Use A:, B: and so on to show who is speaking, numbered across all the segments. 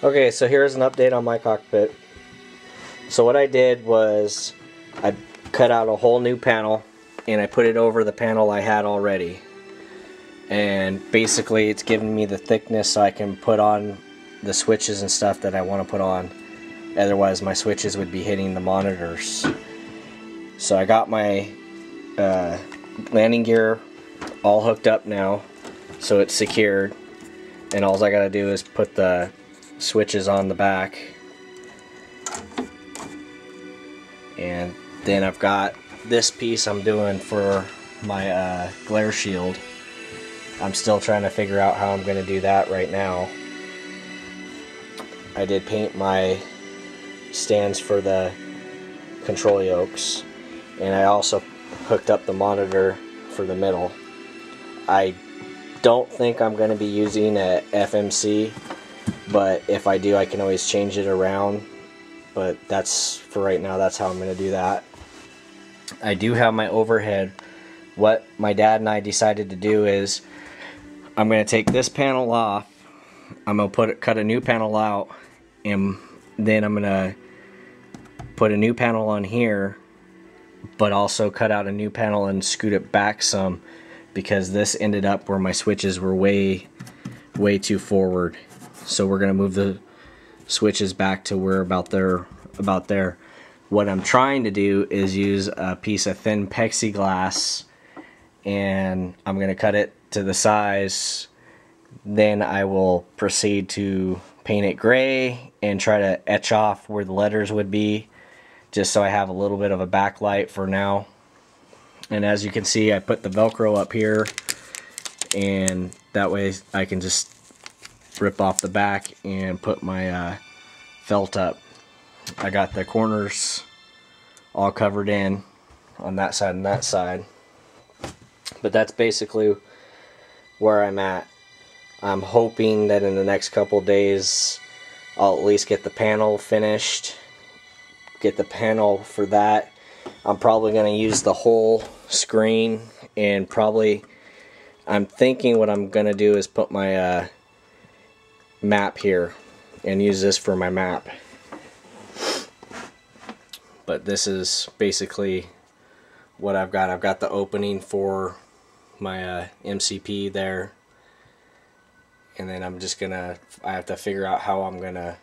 A: Okay, so here's an update on my cockpit. So what I did was I cut out a whole new panel and I put it over the panel I had already. And basically it's giving me the thickness so I can put on the switches and stuff that I want to put on. Otherwise my switches would be hitting the monitors. So I got my landing gear all hooked up now, so it's secured, and all I gotta do is put the switches on the back, and then I've got this piece I'm doing for my glare shield. I'm still trying to figure out how I'm going to do that right now. I did paint my stands for the control yokes, and I also hooked up the monitor for the middle. I don't think I'm going to be using a FMC, but if I do I can always change it around, but that's for right now, that's how I'm going to do that. I do have my overhead. What my dad and I decided to do is I'm going to take this panel off, I'm going to cut a new panel out, and then I'm going to put a new panel on here, but also cut out a new panel and scoot it back some, because this ended up where my switches were way too forward. So we're going to move the switches back to where about there. What I'm trying to do is use a piece of thin plexiglass, and I'm going to cut it to the size. Then I will proceed to paint it gray and try to etch off where the letters would be, just so I have a little bit of a backlight for now. And as you can see, I put the Velcro up here, and that way I can just rip off the back and put my felt up. I got the corners all covered in on that side and that side. But that's basically where I'm at. I'm hoping that in the next couple days I'll at least get the panel finished. Get the panel for that. I'm probably going to use the whole screen, and I'm thinking what I'm going to do is put my map here and use this for my map. But this is basically what I've got. I've got the opening for my MCP there, and then I have to figure out how I'm gonna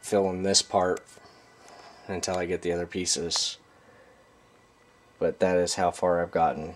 A: fill in this part until I get the other pieces. But that is how far I've gotten.